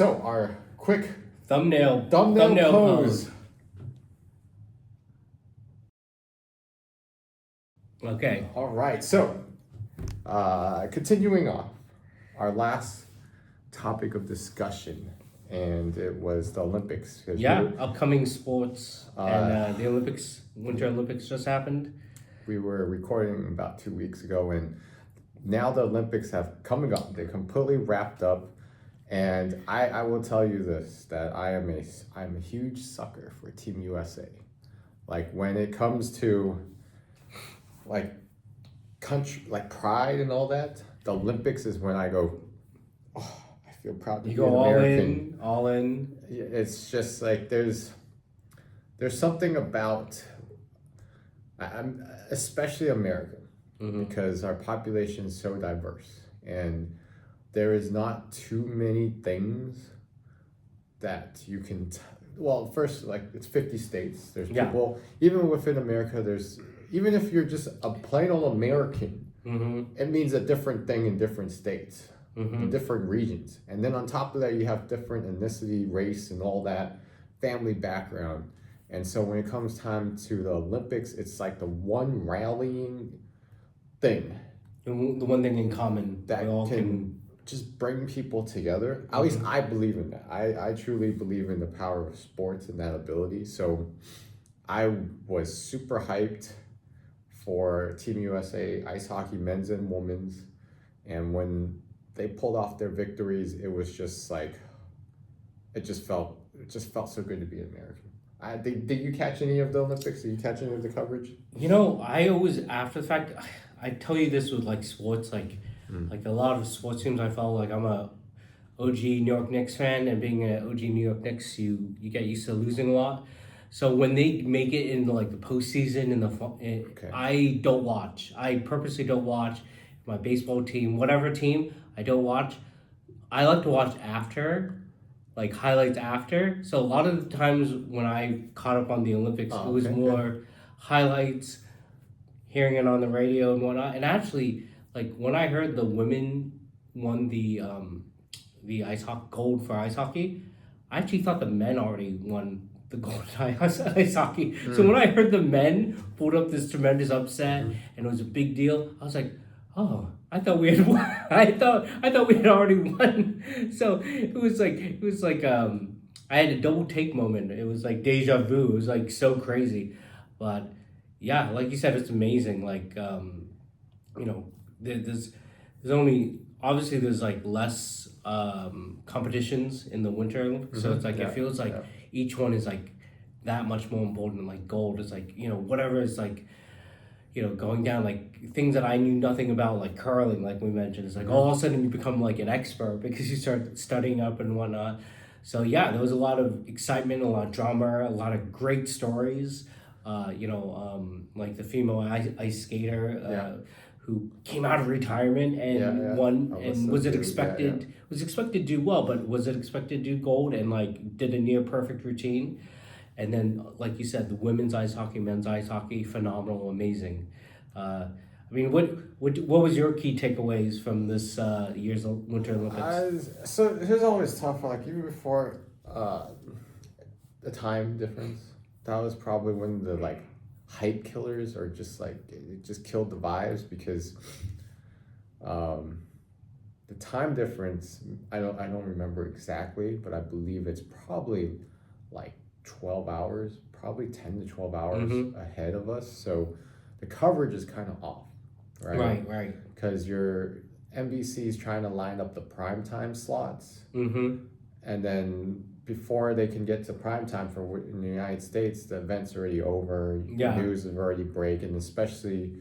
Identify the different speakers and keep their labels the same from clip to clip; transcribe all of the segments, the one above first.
Speaker 1: So our quick
Speaker 2: Thumbnail
Speaker 1: pose.
Speaker 2: Okay.
Speaker 1: All right. So continuing on, our last topic of discussion, and it was the Olympics.
Speaker 2: Yeah, upcoming sports and the Olympics, Winter Olympics just happened.
Speaker 1: We were recording about 2 weeks ago, and now the Olympics have come and gone. They're completely wrapped up. And I will tell you this, that I'm a huge sucker for Team USA. Like when it comes to like country, like pride and all that, the Olympics is when I go, oh, I feel proud to be an American.
Speaker 2: All in.
Speaker 1: It's just like there's something about, I'm especially America, because our population is so diverse, and there is not too many things that you can well, first, like, it's 50 states. There's people, even within America, even if you're just a plain old American, it means a different thing in different states, in different regions. And then on top of that, you have different ethnicity, race, and all that, family background. And so when it comes time to the Olympics, it's like the one rallying thing.
Speaker 2: The one thing in common
Speaker 1: that
Speaker 2: we all can
Speaker 1: just bring people together. At least I believe in that. I truly believe in the power of sports and that ability. So I was super hyped for Team USA ice hockey, men's and women's. And when they pulled off their victories, it was just like, it just felt so good to be an American. Did you catch any of the Olympics? Did you catch any of the coverage?
Speaker 2: You know, I always, after the fact, I tell you this with like sports, like a lot of sports teams, I felt like I'm a OG New York Knicks fan, and being an OG New York Knicks, you get used to losing a lot. So when they make it into like the postseason and I don't watch. I purposely don't watch my baseball team, whatever team. I don't watch. I like to watch after, like highlights after. So a lot of the times when I caught up on the Olympics, it was more highlights, hearing it on the radio and whatnot. And actually, like when I heard the women won the ice hockey gold for ice hockey, I actually thought the men already won the gold ice hockey. So when I heard the men pulled up this tremendous upset and it was a big deal, I was like, oh, I thought we had won. I thought we had already won. So it was like I had a double take moment. It was like deja vu. It was like so crazy, but yeah, like you said, it's amazing. Like you know, there's only obviously there's like less competitions in the Winter Olympics, so it's like it feels like each one is like that much more important. Like gold is like, you know, whatever is like, you know, going down, like things that I knew nothing about, like curling, like we mentioned, it's like all of a sudden you become like an expert because you start studying up and whatnot. So yeah, there was a lot of excitement, a lot of drama, a lot of great stories. Like the female ice skater who came out of retirement and won, and was expected to do well, but was it expected to do gold, and like did a near perfect routine. And then, like you said, the women's ice hockey, men's ice hockey, phenomenal, amazing. I mean, what was your key takeaways from this year's Winter Olympics?
Speaker 1: So here's always tough. Like even before the time difference, that was probably one of the like hype killers, or just like it just killed the vibes, because the time difference, I don't remember exactly, but I believe it's probably like 12 hours, probably 10 to 12 hours ahead of us. So the coverage is kind of off, right?
Speaker 2: Right.
Speaker 1: Because your NBC is trying to line up the primetime slots. And then before they can get to primetime for in the United States, the event's already over. The news is already breaking, especially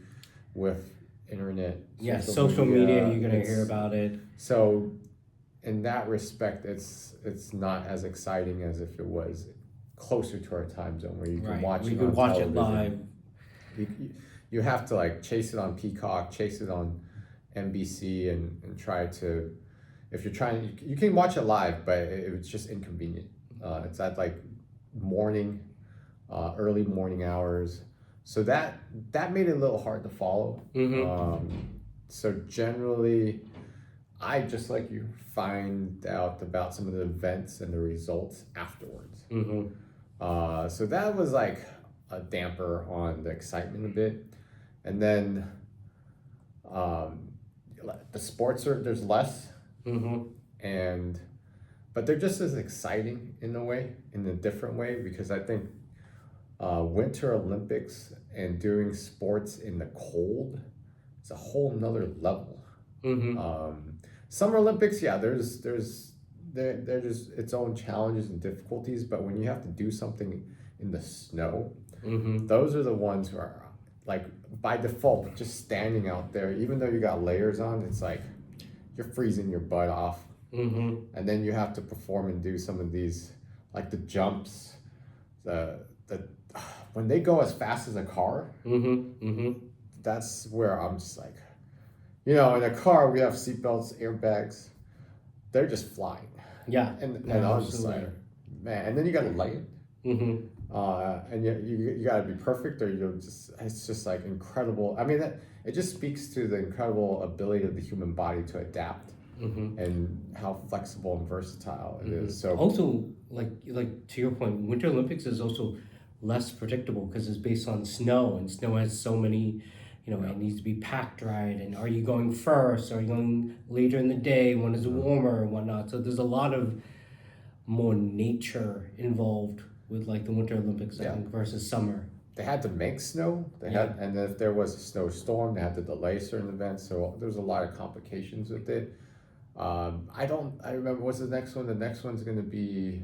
Speaker 1: with internet.
Speaker 2: Social media, you're going to hear about it.
Speaker 1: So in that respect, it's not as exciting as if it was closer to our time zone, where you can watch it on television. Live. You have to like chase it on Peacock, chase it on NBC, and try to, if you're trying, you can watch it live, but it's just inconvenient. It's at like morning, early morning hours, so that made it a little hard to follow. So generally, I just like you find out about some of the events and the results afterwards. So that was like a damper on the excitement a bit, and then um, the sports are there's less, and but they're just as exciting in a way, in a different way, because I think Winter Olympics and doing sports in the cold is a whole nother level. Summer Olympics, yeah, they're just its own challenges and difficulties, but when you have to do something in the snow, those are the ones who are like by default just standing out there, even though you got layers on, it's like you're freezing your butt off. And then you have to perform and do some of these, like the jumps, the when they go as fast as a car. That's where I'm just like, in a car we have seatbelts, airbags, they're just flying.
Speaker 2: Yeah,
Speaker 1: and I was just like, man, and then you gotta light it. And you gotta be perfect, or it's just like incredible. I mean, it just speaks to the incredible ability of the human body to adapt. And how flexible and versatile it is. So
Speaker 2: also, like to your point, Winter Olympics is also less predictable because it's based on snow, and snow has so many, it needs to be packed right. And are you going first? Are you going later in the day when it's warmer and whatnot? So there's a lot of more nature involved with like the Winter Olympics, I think, versus summer.
Speaker 1: They had to make snow. And if there was a snowstorm, they had to delay certain events. So there's a lot of complications with it. I remember, what's the next one? The next one's going to be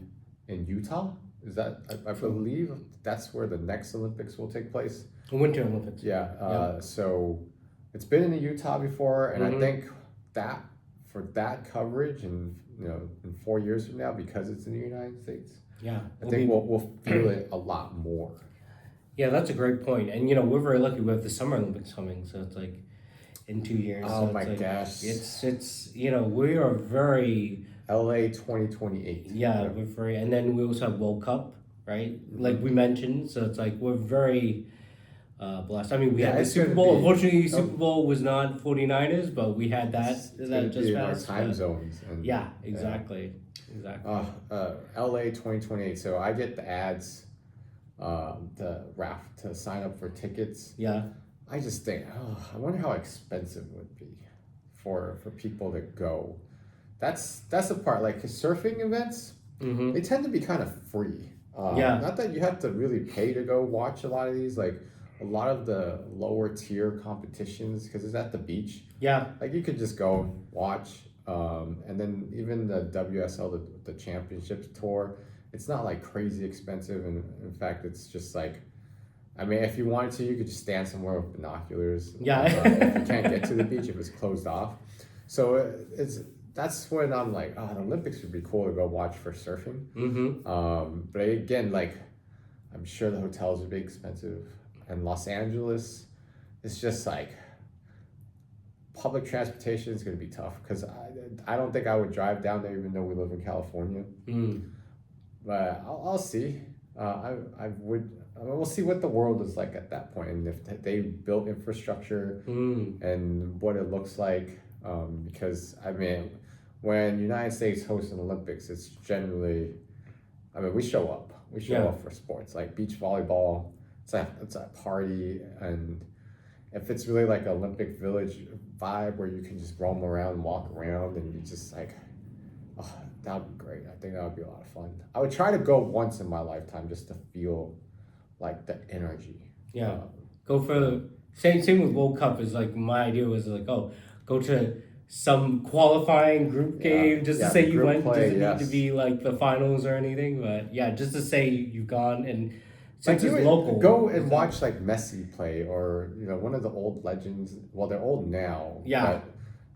Speaker 1: in Utah. Is that, I believe that's where the next Olympics will take place.
Speaker 2: The Winter Olympics.
Speaker 1: Yeah. So it's been in Utah before, and I think that for that coverage and, in 4 years from now, because it's in the United States, I think we'll feel it a lot more.
Speaker 2: Yeah, that's a great point. And, we're very lucky we have the Summer Olympics coming. So it's like, in 2 years.
Speaker 1: Oh
Speaker 2: so
Speaker 1: my gosh.
Speaker 2: It's we are very
Speaker 1: LA 2028.
Speaker 2: Yeah, we're very, and then we also have World Cup, right? Like we mentioned, so it's like we're very blessed. I mean, we had the Super Bowl. Unfortunately, Super Bowl was not 49ers, but we had that. That just
Speaker 1: in our time zones. And,
Speaker 2: exactly.
Speaker 1: LA 2028. So I get the ads, to sign up for tickets.
Speaker 2: Yeah.
Speaker 1: I just think, I wonder how expensive it would be for people to go. That's the part, like surfing events, they tend to be kind of free. Not that you have to really pay to go watch a lot of these, like a lot of the lower tier competitions, because it's at the beach.
Speaker 2: Yeah.
Speaker 1: Like you could just go watch, and then even the WSL, the Championships Tour, it's not like crazy expensive, and in fact, it's just like, I mean, if you wanted to, you could just stand somewhere with binoculars.
Speaker 2: Yeah.
Speaker 1: If you can't get to the beach, if it's closed off. So that's when I'm like, the Olympics would be cool to go watch for surfing. But again, like, I'm sure the hotels would be expensive. And Los Angeles, it's just like, public transportation is going to be tough, because I don't think I would drive down there, even though we live in California. But I'll see. We'll see what the world is like at that point, and if they built infrastructure and what it looks like. Because I mean, when United States hosts an Olympics, it's generally, we show up. We show up for sports like beach volleyball. It's a party, and if it's really like an Olympic Village vibe where you can just roam around and walk around, and you just like, that would be great. I think that would be a lot of fun. I would try to go once in my lifetime just to feel like the energy.
Speaker 2: Yeah, go for same with World Cup. Is like my idea was like, go to some qualifying group game just to say you went. Doesn't need to be like the finals or anything, but just to say you've gone, and since it's local,
Speaker 1: go and watch like Messi play, or one of the old legends. Well, they're old now. But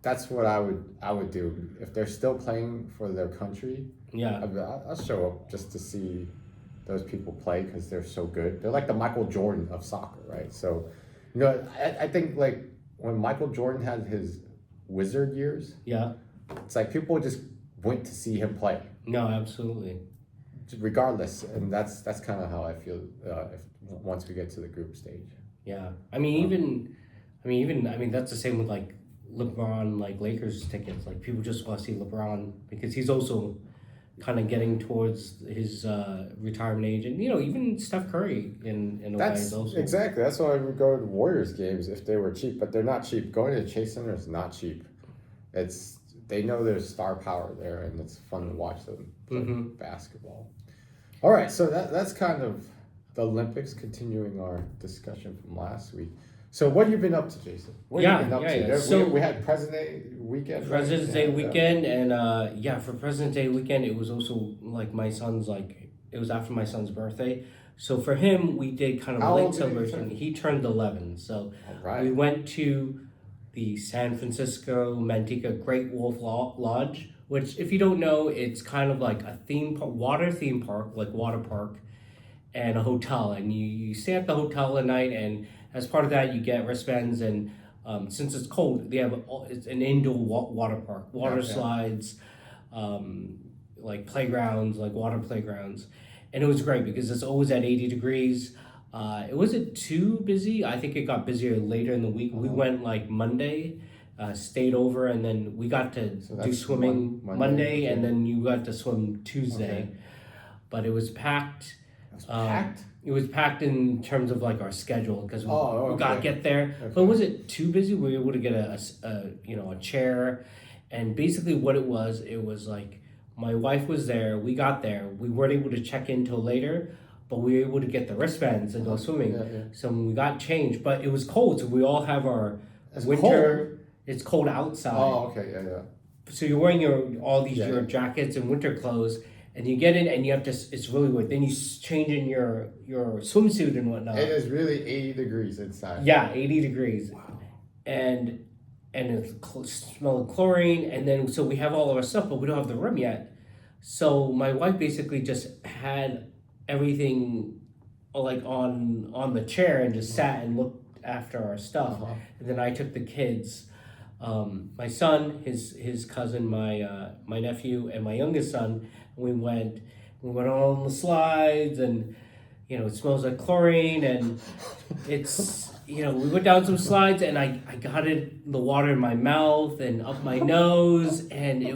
Speaker 1: that's what I would do if they're still playing for their country. I'll show up just to see those people play, because they're so good. They're like the Michael Jordan of soccer, right? So, I think like when Michael Jordan had his Wizard years, it's like people just went to see him play.
Speaker 2: No, absolutely.
Speaker 1: Regardless, and that's kind of how I feel once we get to the group stage.
Speaker 2: Yeah, I mean, even that's the same with like LeBron like Lakers tickets. Like people just want to see LeBron because he's also kind of getting towards his retirement age, and even Steph Curry in a way
Speaker 1: That's
Speaker 2: is also
Speaker 1: exactly. That's why I would go to Warriors games if they were cheap, but they're not cheap. Going to the Chase Center is not cheap. They know there's star power there, and it's fun to watch them play basketball. All right, so that's kind of the Olympics. Continuing our discussion from last week. So what have you been up to, Jason? What have you been up to?
Speaker 2: Yeah. So
Speaker 1: we had President's Day weekend.
Speaker 2: President's Day weekend, and for President's Day weekend, it was also like my son's it was after my son's birthday. So for him, we did kind of a late celebration. He turned 11, so we went to the San Francisco Manteca Great Wolf Lodge, which, if you don't know, it's kind of like a water theme park, like water park, and a hotel. And you stay at the hotel at night, and as part of that, you get wristbands. And since it's cold, it's an indoor water park, slides, like playgrounds, like water playgrounds. And it was great because it's always at 80 degrees. It wasn't too busy. I think it got busier later in the week. We went like Monday, stayed over, and then we got to do swimming Monday, and then you got to swim Tuesday. Okay. But it was packed. It was packed in terms of like our schedule because we got to get there. Okay. But was it too busy? We were able to get a chair, and basically what it was like my wife was there. We got there. We weren't able to check in till later. But we were able to get the wristbands and go swimming. Yeah. So we got changed, but it was cold. So we all have our winter. Cold. It's cold outside.
Speaker 1: Oh, okay, yeah.
Speaker 2: So you're wearing your jackets and winter clothes, and you get in and you have to. It's really weird. Then you change in your swimsuit and whatnot.
Speaker 1: It is really 80 degrees inside.
Speaker 2: Yeah, 80 degrees. Wow. And it's smell of chlorine, and then so we have all of our stuff, but we don't have the room yet. So my wife basically just had everything like on the chair and just sat and looked after our stuff. And then I took the kids, my son, his cousin, my nephew, and my youngest son. We went on the slides, and it smells like chlorine, and it's we went down some slides, and I got the water in my mouth and up my nose, and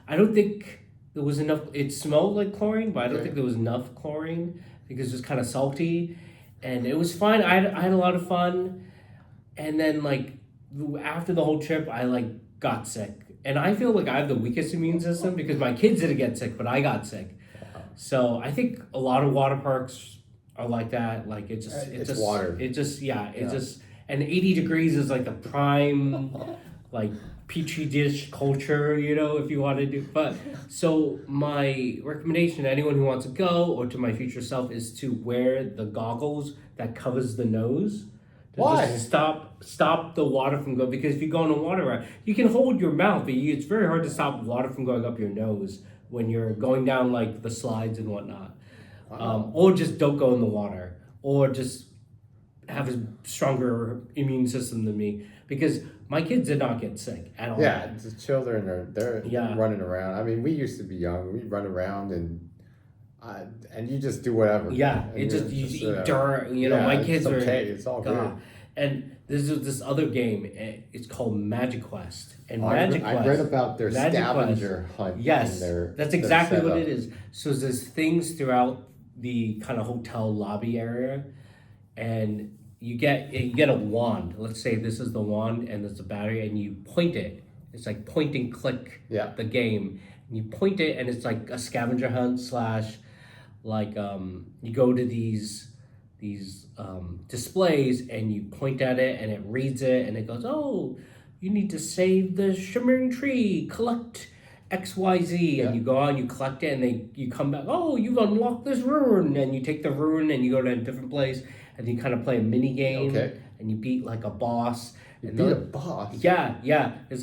Speaker 2: I don't think there was enough. It smelled like chlorine, but I don't think there was enough chlorine because it was kind of salty, and it was fine. I had a lot of fun, and then after the whole trip, I got sick, and I feel like I have the weakest immune system because my kids didn't get sick, but I got sick. So I think a lot of water parks are like that. Like it's just
Speaker 1: water.
Speaker 2: And 80 degrees is like the prime petri dish culture, if you want to do. But so my recommendation to anyone who wants to go or to my future self is to wear the goggles that covers the nose.
Speaker 1: Why?
Speaker 2: Just stop the water from going, because if you go on a water ride, you can hold your mouth, but it's very hard to stop water from going up your nose when you're going down the slides and whatnot. Wow. Or just don't go in the water, or just have a stronger immune system than me, because my kids did not get sick at all.
Speaker 1: Yeah, the children they're running around. I mean, we used to be young. We'd run around and you just do whatever.
Speaker 2: Yeah, you eat dirt. My kids are
Speaker 1: okay. It's all good.
Speaker 2: And there's this other game. It's called Magic Quest. And
Speaker 1: I read about their scavenger hunt.
Speaker 2: Yes, that's exactly what it is. So there's things throughout the kind of hotel lobby area, and you get a wand. Let's say this is the wand, and there's a battery, and you point it. It's like point and click.
Speaker 1: Yeah.
Speaker 2: The game. And you point it, and it's like a scavenger hunt / you go to these displays, and you point at it, and it reads it, and it goes, oh, you need to save the shimmering tree, collect XYZ, and you go out and you collect it, and you come back, oh, you've unlocked this rune, and you take the rune and you go to a different place, and you kind of play a mini game, and you beat a boss.
Speaker 1: You beat a boss?
Speaker 2: Yeah. It's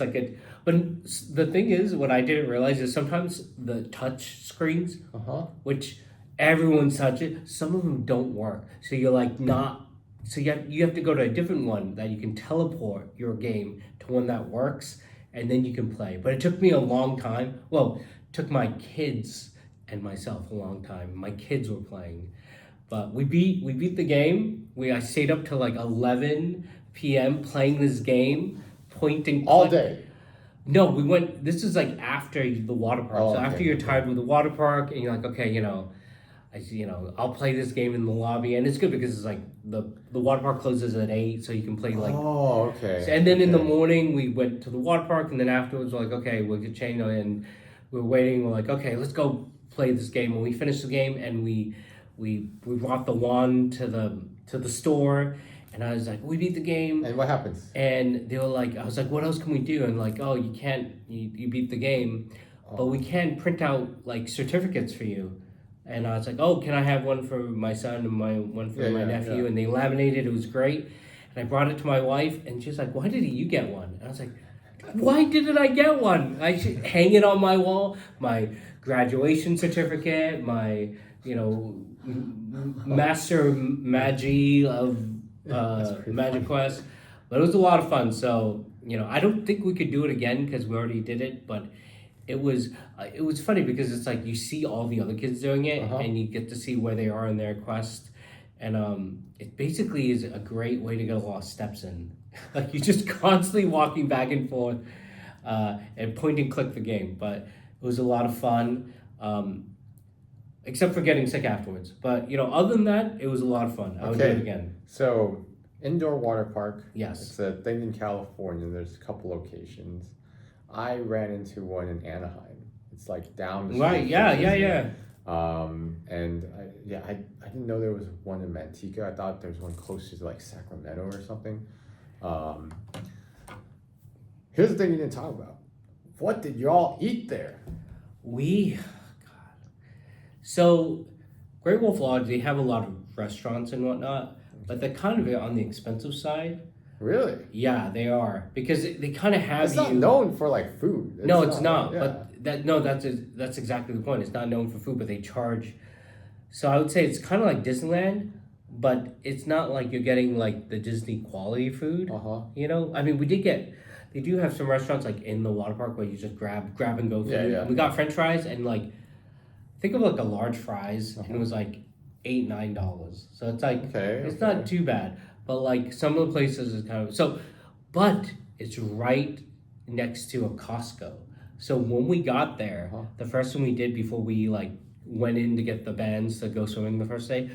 Speaker 2: but the thing is, what I didn't realize is sometimes the touch screens, which everyone's touching, some of them don't work. So you're not. So you have to go to a different one that you can teleport your game to one that works, and then you can play. But it took me a long time. Well, it took my kids and myself a long time. My kids were playing, but we beat the game. I stayed up till 11 p.m. playing this game, point and click.
Speaker 1: All day.
Speaker 2: No, we went. This is like after the water park.
Speaker 1: Oh,
Speaker 2: So
Speaker 1: okay,
Speaker 2: after you're
Speaker 1: okay.
Speaker 2: tired with the water park, and you're like, okay, I'll play this game in the lobby, and it's good because it's like the water park closes at 8, so you can play like.
Speaker 1: Oh, okay.
Speaker 2: And then in the
Speaker 1: okay.
Speaker 2: morning we went to the water park, and then afterwards we're like, okay, we could change, and we're waiting. We're like, okay, let's go play this game. When we finished the game, and we brought the wand to the store, and I was like, we beat the game.
Speaker 1: And what happens?
Speaker 2: And they were like, I was like, what else can we do? And like, oh, you can't, you beat the game, but we can print out like certificates for you. And I was like, oh, can I have one for my son and one for my nephew?
Speaker 1: Yeah.
Speaker 2: And they laminated. It was great. And I brought it to my wife, and she's like, why didn't you get one? And I was like, why didn't I get one? I should hang it on my wall. My graduation certificate, my master magi of Magic Quest. But it was a lot of fun. So I don't think we could do it again because we already did it. But it was funny because it's like you see all the other kids doing it, and you get to see where they are in their quest. And it basically is a great way to get a lot of steps in. Like you're just constantly walking back and forth and point and click the game. But it was a lot of fun, except for getting sick afterwards. But other than that, it was a lot of fun. I would do it again.
Speaker 1: So indoor water park.
Speaker 2: Yes.
Speaker 1: It's a thing in California. There's a couple locations. I ran into one in Anaheim. It's like down the street.
Speaker 2: Right. Yeah.
Speaker 1: And I didn't know there was one in Manteca. I thought there was one closer to like Sacramento or something. Here's the thing you didn't talk about. What did y'all eat there?
Speaker 2: So Great Wolf Lodge, they have a lot of restaurants and whatnot, but they're kind of on the expensive side.
Speaker 1: Really?
Speaker 2: Yeah, they are, because they kind of have
Speaker 1: It's not known for like food.
Speaker 2: It's not.
Speaker 1: Yeah.
Speaker 2: But that's exactly the point. It's not known for food, but they charge. So I would say it's kind of like Disneyland, but it's not like you're getting like the Disney quality food. I mean, they do have some restaurants like in the water park where you just grab and go food.
Speaker 1: Yeah.
Speaker 2: We got French fries, and like think of like a large fries, and it was like $8-9. So it's like it's not too bad. But like some of the places is kind of so, but it's right next to a Costco. So when we got there, the first thing we did before we like went in to get the bands to go swimming the first day,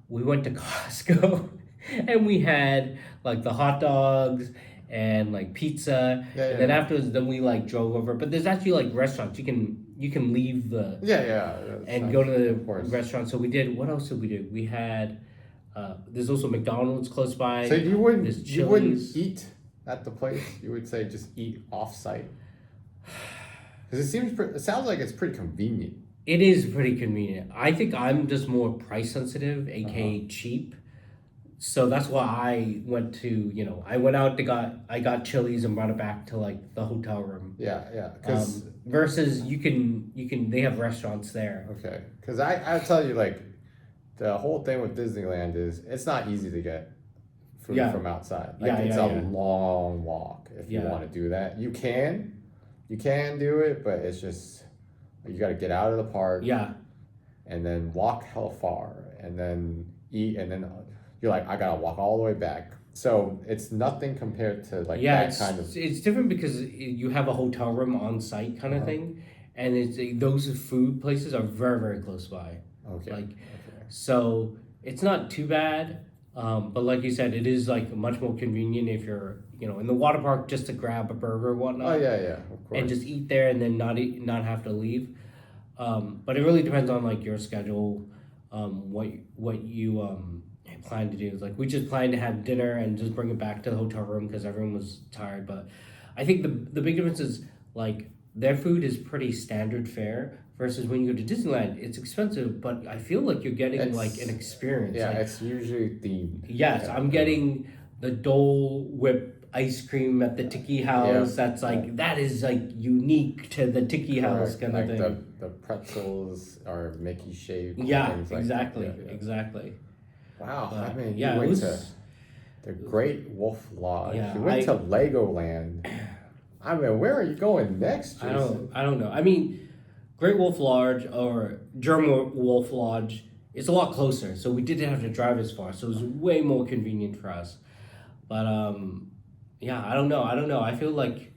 Speaker 2: we went to Costco and we had like the hot dogs and like pizza. And then afterwards, then we like drove over. But there's actually like restaurants you can leave the and go to the restaurant. So we did. What else did we do? We had. There's also McDonald's close by.
Speaker 1: So you wouldn't eat at the place. You would say just eat off-site. Because it sounds like it's pretty convenient.
Speaker 2: It is pretty convenient. I think I'm just more price sensitive, aka cheap. So that's why I went to I went out I got Chili's and brought it back to like the hotel room.
Speaker 1: Yeah.
Speaker 2: Versus you can they have restaurants there.
Speaker 1: Okay. Because I'll tell you like. The whole thing with Disneyland is it's not easy to get food from outside. Like it's a long walk if you want to do that. You can do it, but it's just you got to get out of the park.
Speaker 2: Yeah. And
Speaker 1: then walk hella far, and then eat, and then you're like, I gotta walk all the way back. So it's nothing compared to like that kind of.
Speaker 2: It's different because you have a hotel room on site kind of thing, and those food places are very very close by.
Speaker 1: Okay.
Speaker 2: So it's not too bad, but like you said, it is like much more convenient if you're in the water park just to grab a burger or whatnot.
Speaker 1: Oh yeah, of course.
Speaker 2: And just eat there and then not have to leave. But it really depends on like your schedule, what you plan to do. Like we just planned to have dinner and just bring it back to the hotel room because everyone was tired. But I think the big difference is like their food is pretty standard fare. Versus when you go to Disneyland, it's expensive, but I feel like you're getting like an experience.
Speaker 1: Yeah,
Speaker 2: like,
Speaker 1: it's usually themed.
Speaker 2: Yes, I'm getting the Dole Whip ice cream at the Tiki House. That's like that is like unique to the Tiki House kind of thing.
Speaker 1: The pretzels are Mickey shaped.
Speaker 2: Yeah,
Speaker 1: things
Speaker 2: exactly,
Speaker 1: like that.
Speaker 2: exactly.
Speaker 1: Wow,
Speaker 2: But,
Speaker 1: I mean,
Speaker 2: yeah,
Speaker 1: you went
Speaker 2: was,
Speaker 1: to the Great Wolf Lodge.
Speaker 2: Yeah,
Speaker 1: You went to Legoland. I mean, where are you going next, Jason?
Speaker 2: I don't know. I mean, Great Wolf Lodge or German Wolf Lodge, it's a lot closer, so we didn't have to drive as far, so it was way more convenient for us. But Yeah, I don't know. I feel like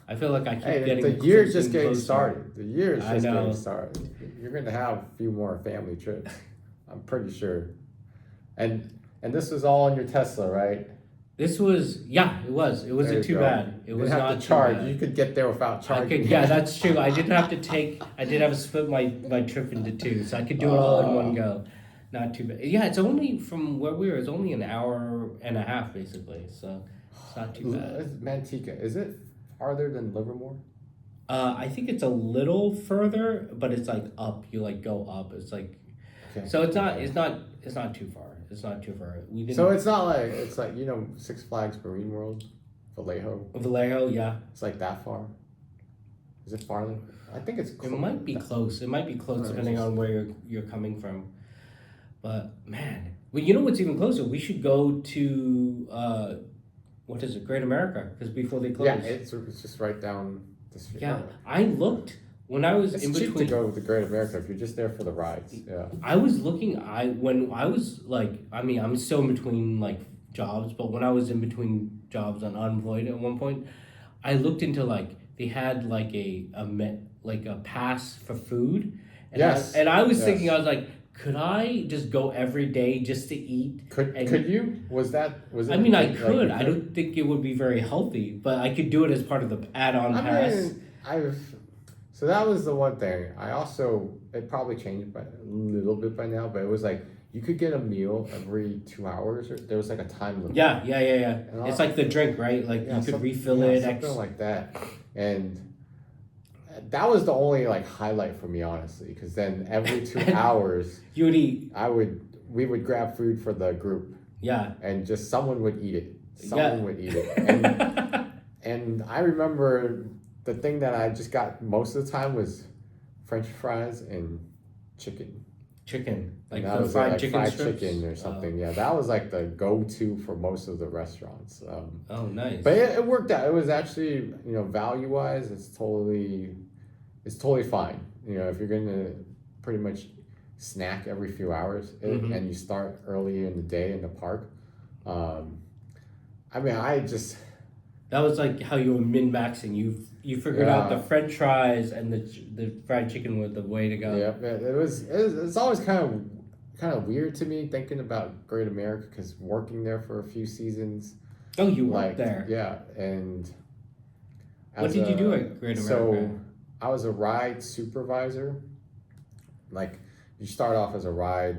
Speaker 2: I keep
Speaker 1: Hey,
Speaker 2: getting
Speaker 1: the year's
Speaker 2: closer
Speaker 1: just
Speaker 2: and
Speaker 1: getting
Speaker 2: closer.
Speaker 1: started. The year is
Speaker 2: I
Speaker 1: just
Speaker 2: know.
Speaker 1: getting started. You're gonna have a few more family trips. I'm pretty sure. And this was all on your Tesla, right?
Speaker 2: This was it was. It
Speaker 1: There
Speaker 2: wasn't
Speaker 1: you
Speaker 2: too
Speaker 1: go.
Speaker 2: bad. It
Speaker 1: You
Speaker 2: was
Speaker 1: didn't have
Speaker 2: not
Speaker 1: to
Speaker 2: too
Speaker 1: charge. You
Speaker 2: bad.
Speaker 1: could get there without
Speaker 2: I
Speaker 1: charging.
Speaker 2: could, yeah, that's true. I didn't have to take. I did have to split my trip into two, so I could do it all in one go. Not too bad. Yeah, it's only from where we were. It's only an hour and a half, basically. So it's not too bad.
Speaker 1: Manteca, is it farther than Livermore?
Speaker 2: I think it's a little further, but it's like up. You like go up. It's like
Speaker 1: Okay.
Speaker 2: so. It's not. It's not. It's not too far. It's not too far. We didn't.
Speaker 1: So it's not like it's like Six Flags Marine World, Vallejo.
Speaker 2: Vallejo, yeah.
Speaker 1: It's like that far. Is it farther? I think it's.
Speaker 2: It might be close. It might be close depending on where you're coming from. But man, well, you know what's even closer? We should go to what is it, Great America? Because before they close.
Speaker 1: Yeah, it's just right down the street.
Speaker 2: Yeah, I looked when I was
Speaker 1: It's
Speaker 2: in
Speaker 1: cheap
Speaker 2: between.
Speaker 1: to go with the Great America if you're just there for the rides. Yeah.
Speaker 2: I was looking. When I was like, I mean, I'm still in between like jobs, but when I was in between jobs and unemployed at one point, I looked into like they had like a pass for food. And
Speaker 1: Yes.
Speaker 2: I was
Speaker 1: Yes.
Speaker 2: thinking, I was like, could I just go every day just to eat?
Speaker 1: Could you? Was it?
Speaker 2: I mean, I
Speaker 1: like,
Speaker 2: could.
Speaker 1: you
Speaker 2: I don't think it would be very healthy, but I could do it as part of the add-on pass.
Speaker 1: So that was the one thing. It probably changed by a little bit by now, but it was like you could get a meal every 2 hours, or there was like a time limit.
Speaker 2: Yeah.
Speaker 1: And
Speaker 2: It's like the drink, right? Like you could refill it.
Speaker 1: Something like that. And that was the only like highlight for me, honestly, because then every 2 hours
Speaker 2: You would eat.
Speaker 1: we would grab food for the group,
Speaker 2: Yeah.
Speaker 1: and just someone would eat it.
Speaker 2: Yeah.
Speaker 1: Would eat it. And I remember the thing that I just got most of the time was French fries and chicken.
Speaker 2: Chicken, like
Speaker 1: And that
Speaker 2: the
Speaker 1: was
Speaker 2: fried
Speaker 1: like
Speaker 2: chicken
Speaker 1: fried
Speaker 2: strips?
Speaker 1: chicken or something. Yeah, that was like the go-to for most of the restaurants.
Speaker 2: Oh, nice.
Speaker 1: But it worked out. It was actually, value-wise, it's totally fine. If you're gonna pretty much snack every few hours and you start early in the day in the park. I mean,
Speaker 2: That was like how you were min-maxing. You figured out the French fries and the fried chicken were the way to go.
Speaker 1: yeah, it's always kind of weird to me thinking about Great America because working there for a few seasons.
Speaker 2: Oh, you worked there.
Speaker 1: Yeah, and
Speaker 2: What did you do at Great America?
Speaker 1: So I was a ride supervisor. Like you start off as a ride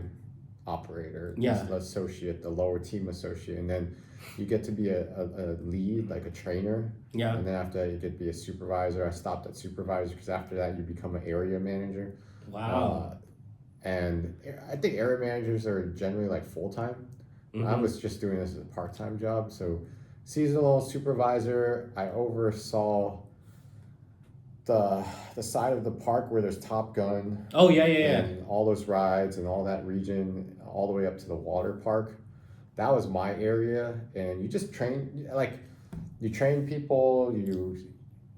Speaker 1: operator, the associate, the lower team associate, and then you get to be a lead, like a trainer.
Speaker 2: Yeah.
Speaker 1: And then after that, you get to be a supervisor. I stopped at supervisor because after that, you become an area manager.
Speaker 2: Wow.
Speaker 1: And I think area managers are generally like full-time. I was just doing this as a part-time job. So seasonal supervisor, I oversaw the side of the park where there's Top Gun.
Speaker 2: Oh, yeah.
Speaker 1: And all those rides and all that region, all the way up to the water park. That was my area, and you just train, you train people,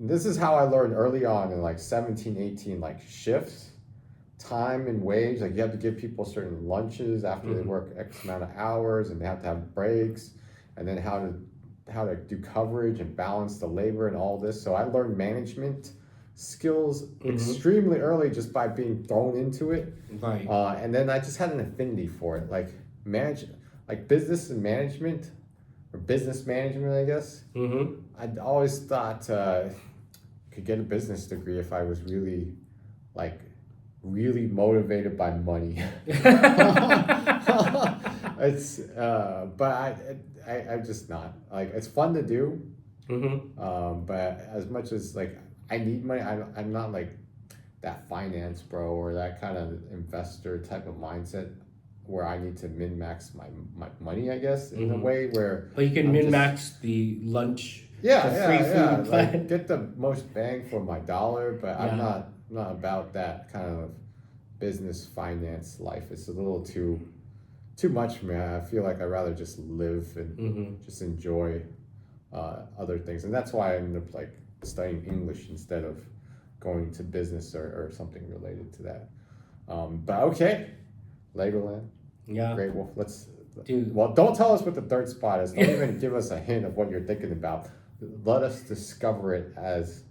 Speaker 1: this is how I learned early on in 17, 18, shifts, time and wage, you have to give people certain lunches after they work X amount of hours, and they have to have breaks, and then how to do coverage and balance the labor and all this. So I learned management skills extremely early just by being thrown into it.
Speaker 2: Right.
Speaker 1: And then I just had an affinity for it, business and management, or business management, I guess. I'd always thought could get a business degree if I was really motivated by money. But I'm just not. It's fun to do. But as much as I need money, I'm not that finance bro or that kind of investor type of mindset where I need to min-max my money, I guess, in a way where...
Speaker 2: But you can min-max the lunch,
Speaker 1: free
Speaker 2: food plan.
Speaker 1: Get the most bang for my dollar, but I'm not about that kind of business finance life. It's a little too much for me. I feel like I'd rather just live and just enjoy other things. And that's why I ended up studying English instead of going to business or something related to that. But okay. Legoland.
Speaker 2: Yeah.
Speaker 1: Great. Well, let's
Speaker 2: Dude.
Speaker 1: Well, don't tell us what the third spot is. Don't even give us a hint of what you're thinking about. Let us discover it as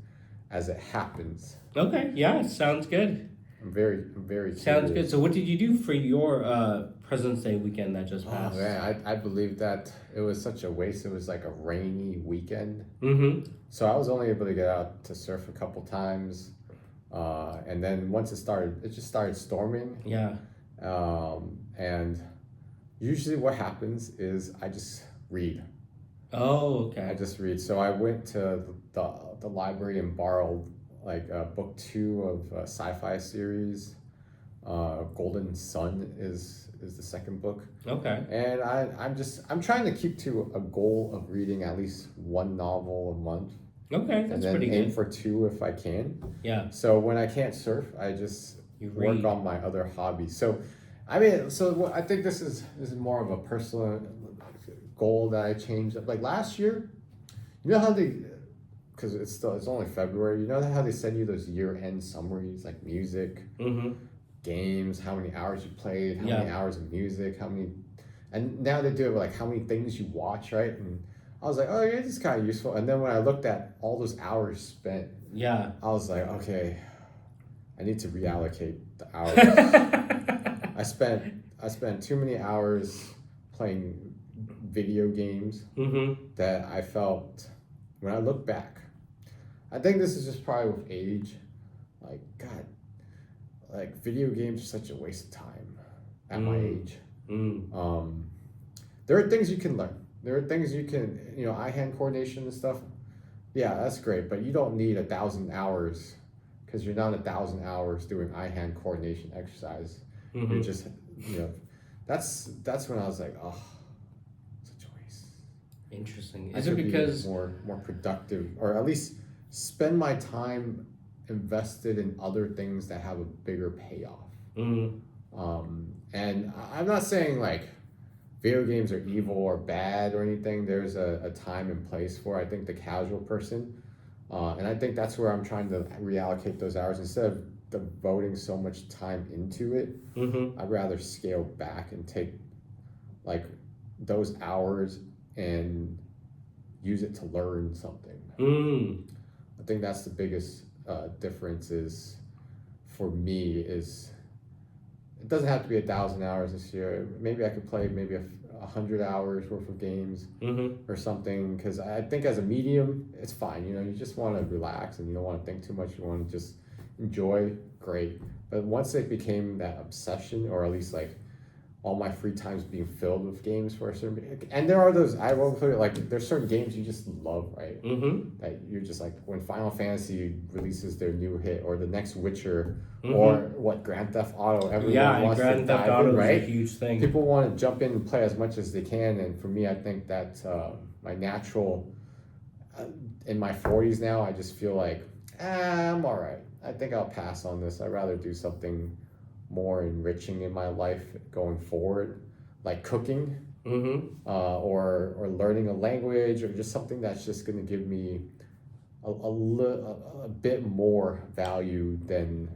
Speaker 1: it happens.
Speaker 2: Okay, yeah, sounds good.
Speaker 1: I'm very
Speaker 2: Sounds
Speaker 1: curious.
Speaker 2: good. So what did you do for your President's Day weekend that just
Speaker 1: Oh
Speaker 2: passed?
Speaker 1: man, I believe that it was such a waste. It was like a rainy weekend.
Speaker 2: Mm-hmm.
Speaker 1: So I was only able to get out to surf a couple times. And then once it just started storming.
Speaker 2: Yeah.
Speaker 1: And usually what happens is I just read.
Speaker 2: Oh, okay.
Speaker 1: I just read. So I went to the library and borrowed like book 2 of a sci-fi series. Golden Sun is the second book.
Speaker 2: Okay.
Speaker 1: And I'm trying to keep to a goal of reading at least one novel a month.
Speaker 2: Okay,
Speaker 1: And
Speaker 2: that's
Speaker 1: then
Speaker 2: pretty
Speaker 1: aim
Speaker 2: good.
Speaker 1: for 2 if I can.
Speaker 2: Yeah.
Speaker 1: So when I can't surf, I just
Speaker 2: You
Speaker 1: work
Speaker 2: read.
Speaker 1: on my other hobbies. So, I mean, I think this is more of a personal goal that I changed. Like last year, you know how because it's only February. You know how they send you those year-end summaries, like music,
Speaker 2: Mm-hmm.
Speaker 1: games, how many hours you played, how
Speaker 2: Yeah.
Speaker 1: many hours of music, and now they do it with like how many things you watch, right? And I was like, oh yeah, this is kind of useful. And then when I looked at all those hours spent,
Speaker 2: Yeah.
Speaker 1: I was like, okay, I need to reallocate the hours. I spent too many hours playing video games
Speaker 2: Mm-hmm.
Speaker 1: that I felt when I look back. I think this is just probably with age. Like God, like video games are such a waste of time at my age.
Speaker 2: Mm.
Speaker 1: There are things you can learn. There are things you can, eye-hand coordination and stuff. Yeah, that's great, but you don't need 1,000 hours because you're not 1,000 hours doing eye-hand coordination exercise.
Speaker 2: Mm-hmm.
Speaker 1: You're just, that's when I was like, oh, such a waste.
Speaker 2: Interesting.
Speaker 1: I
Speaker 2: Is it
Speaker 1: could be
Speaker 2: because
Speaker 1: more productive, or at least spend my time invested in other things that have a bigger payoff?
Speaker 2: Mm.
Speaker 1: And I'm not saying like video games are evil or bad or anything. There's a time and place for, I think, the casual person. And I think that's where I'm trying to reallocate those hours. Instead of devoting so much time into it,
Speaker 2: Mm-hmm.
Speaker 1: I'd rather scale back and take like those hours and use it to learn something.
Speaker 2: Mm.
Speaker 1: I think that's the biggest difference is for me is it doesn't have to be 1,000 hours this year. Maybe I could play maybe 100 hours worth of games
Speaker 2: Mm-hmm.
Speaker 1: or something, because I think as a medium it's fine. You just want to relax and you don't want to think too much. You want to just enjoy. Great. But once it became that obsession, or at least like all my free times being filled with games for a certain, and there are those, I won't put it like, there's certain games you just love, right?
Speaker 2: Mm-hmm.
Speaker 1: That you're just like, when Final Fantasy releases their new hit, or the next Witcher,
Speaker 2: Mm-hmm.
Speaker 1: or what, Grand Theft Auto, everyone
Speaker 2: Yeah, and
Speaker 1: wants to
Speaker 2: Grand Theft
Speaker 1: dive
Speaker 2: Auto
Speaker 1: in,
Speaker 2: is
Speaker 1: right?
Speaker 2: a huge thing.
Speaker 1: People want to jump in and play as much as they can, and for me, I think that my natural, in my 40s now, I just feel like, I'm all right. I think I'll pass on this. I'd rather do something more enriching in my life going forward, like cooking,
Speaker 2: Mm-hmm.
Speaker 1: or learning a language, or just something that's just going to give me a bit more value than.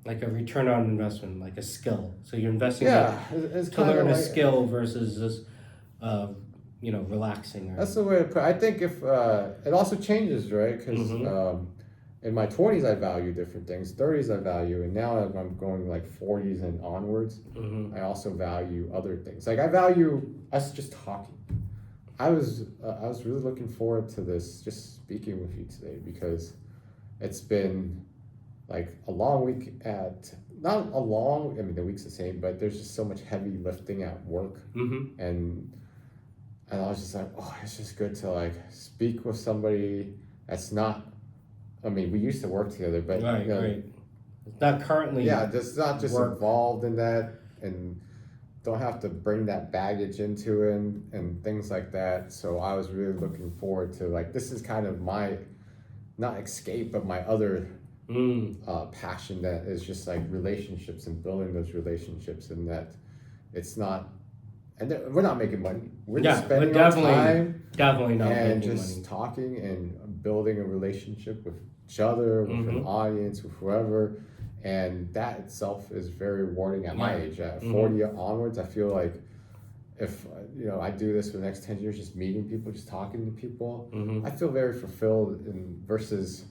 Speaker 2: Like a return on investment, like a skill. So you're investing
Speaker 1: Yeah, it's
Speaker 2: to
Speaker 1: kind
Speaker 2: learn
Speaker 1: of
Speaker 2: a
Speaker 1: like,
Speaker 2: skill versus just, relaxing. Or,
Speaker 1: that's the way to put it. I think if it also changes, right? Because in my 20s I value different things, 30s I value, and now that I'm going like 40s and onwards,
Speaker 2: Mm-hmm.
Speaker 1: I also value other things. Like I value us just talking. I was really looking forward to this, just speaking with you today, because it's been like a long week not a long, I mean the week's the same, but there's just so much heavy lifting at work,
Speaker 2: Mm-hmm.
Speaker 1: and I was just like, oh, it's just good to like speak with somebody that's not, I mean, we used to work together, but
Speaker 2: Right. It's not currently.
Speaker 1: yeah, just not just
Speaker 2: work.
Speaker 1: involved in that, and don't have to bring that baggage into it, and things like that. So I was really looking forward to, like, this is kind of my, not escape, but my other passion, that is just like relationships and building those relationships, and that it's not, and we're not making money. We're just spending our time
Speaker 2: Definitely not
Speaker 1: and
Speaker 2: making
Speaker 1: just
Speaker 2: money.
Speaker 1: talking and building a relationship with each other, with an audience, with whoever, and that itself is very rewarding at my age. At 40 onwards, I feel like if I do this for the next 10 years, just meeting people, just talking to people,
Speaker 2: Mm-hmm.
Speaker 1: I feel very fulfilled. Versus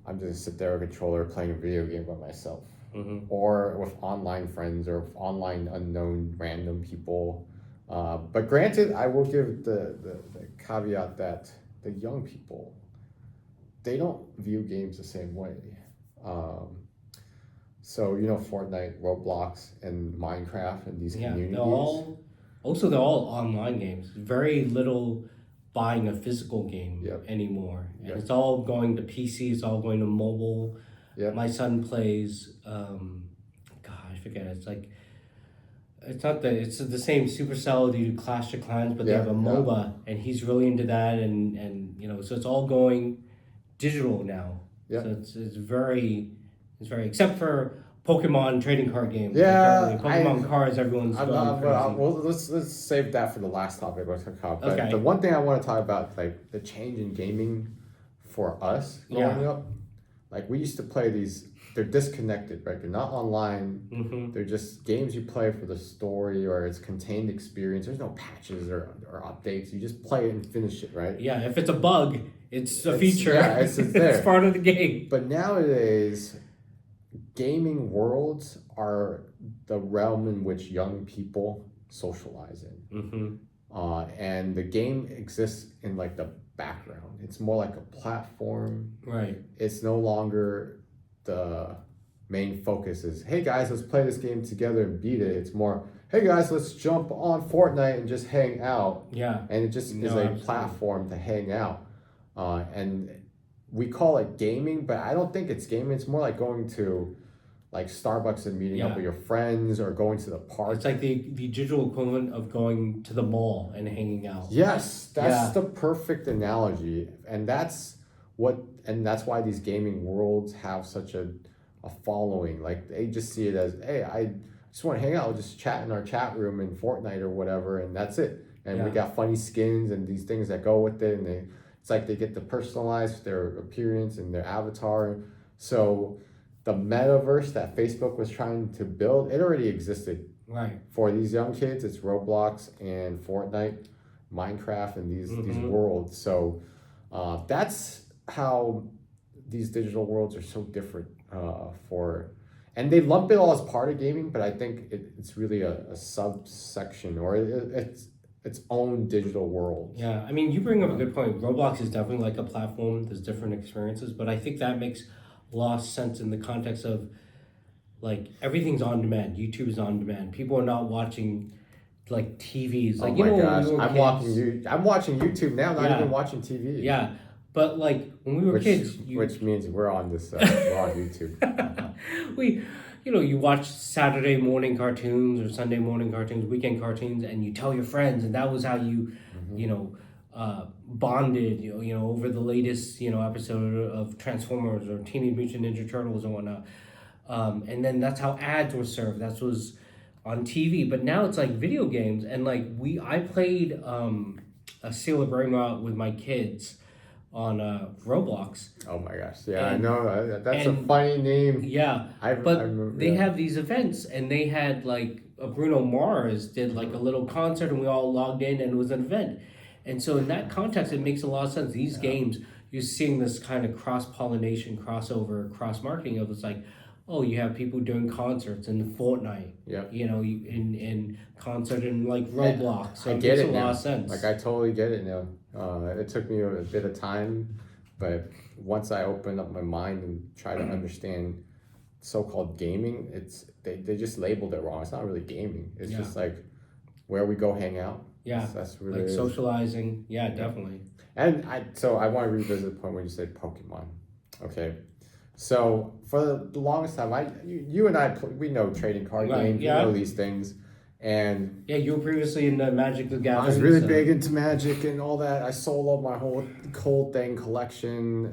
Speaker 1: I'm just sit there with a controller playing a video game by myself,
Speaker 2: Mm-hmm.
Speaker 1: or with online friends or with online unknown random people. But granted, I will give the caveat that the young people, they don't view games the same way. Um, so Fortnite, Roblox, and Minecraft, and these
Speaker 2: Yeah,
Speaker 1: communities.
Speaker 2: they're all online games. Very little buying a physical game
Speaker 1: Yep.
Speaker 2: anymore. And
Speaker 1: Yep.
Speaker 2: it's all going to PC, it's all going to mobile.
Speaker 1: Yep.
Speaker 2: My son plays, God, I forget. It's the same Supercell, they do Clash of Clans, but they
Speaker 1: Yeah,
Speaker 2: have a
Speaker 1: yeah.
Speaker 2: MOBA, and he's really into that, and so it's all going digital now.
Speaker 1: Yeah.
Speaker 2: So it's very, except for Pokemon trading card games.
Speaker 1: Yeah,
Speaker 2: Pokemon cards, everyone's
Speaker 1: I'm
Speaker 2: gone
Speaker 1: not,
Speaker 2: crazy.
Speaker 1: well, let's save that for the last topic we'll talk about. But
Speaker 2: Okay.
Speaker 1: the one thing I want to talk about, like the change in gaming for us growing up, like we used to play these. They're disconnected, right? They're not online.
Speaker 2: Mm-hmm.
Speaker 1: They're just games you play for the story or it's contained experience. There's no patches or updates. You just play it and finish it, right?
Speaker 2: Yeah, if it's a bug, it's a feature.
Speaker 1: Yeah, it's there.
Speaker 2: It's part of the game.
Speaker 1: But nowadays, gaming worlds are the realm in which young people socialize in.
Speaker 2: Mm-hmm.
Speaker 1: And the game exists in like the background. It's more like a platform.
Speaker 2: Right.
Speaker 1: It's no longer the main focus is, hey guys, let's play this game together and beat it. It's more, hey guys, let's jump on Fortnite and just hang out.
Speaker 2: Yeah.
Speaker 1: And it just is a
Speaker 2: absolutely.
Speaker 1: platform to hang out. And we call it gaming, but I don't think it's gaming. It's more like going to like Starbucks and meeting up with your friends or going to the park.
Speaker 2: It's like the digital equivalent of going to the mall and hanging out.
Speaker 1: Yes, that's the perfect analogy. And that's why these gaming worlds have such a following. Like they just see it as, hey, I just want to hang out, just chat in our chat room in Fortnite or whatever, and that's it. And we got funny skins and these things that go with it, and it's like they get to personalize their appearance and their avatar. So the metaverse that Facebook was trying to build, it already existed.
Speaker 2: Right.
Speaker 1: For these young kids, it's Roblox and Fortnite, Minecraft, and these worlds. So that's how these digital worlds are so different and they lump it all as part of gaming, but I think it's really a subsection or it's its own digital world.
Speaker 2: Yeah, I mean, you bring up a good point. Roblox is definitely like a platform. There's different experiences, but I think that makes a lot of sense in the context of like everything's on demand. YouTube is on demand. People are not watching like TVs. Like,
Speaker 1: oh my gosh,
Speaker 2: when we were kids,
Speaker 1: I'm watching YouTube now, not even watching TV.
Speaker 2: Yeah, but like when we were kids,
Speaker 1: which means we're on this. We're on YouTube.
Speaker 2: You watch Saturday morning cartoons or Sunday morning cartoons, weekend cartoons, and you tell your friends, and that was how you, bonded, over the latest, episode of Transformers or Teenage Mutant Ninja Turtles and whatnot. And then that's how ads were served. That was on TV. But now it's like video games, and like I played a Seal of Brainrot with my kids on Roblox.
Speaker 1: Oh my gosh! Yeah, I know that's a funny name.
Speaker 2: Yeah, they have these events, and they had like Bruno Mars did like a little concert, and we all logged in, and it was an event. And so in that context, it makes a lot of sense. These games, you're seeing this kind of cross-pollination, crossover, cross-marketing of it's like, oh, you have people doing concerts in Fortnite.
Speaker 1: Yeah.
Speaker 2: In concert in like Roblox. So
Speaker 1: I get it now.
Speaker 2: Makes a lot of sense.
Speaker 1: Like I totally get it now. It took me a bit of time, but once I opened up my mind and try to understand so-called gaming, they just labeled it wrong. It's not really gaming. It's just like where we go hang out.
Speaker 2: Yeah,
Speaker 1: that's really
Speaker 2: like socializing. Yeah, definitely.
Speaker 1: And I want to revisit the point when you said Pokemon. Okay, so for the longest time, you and I we know trading card games. We know these things, and
Speaker 2: you were previously in the Magic the Gathering.
Speaker 1: I was really big into Magic and all that. I sold all my whole thing collection.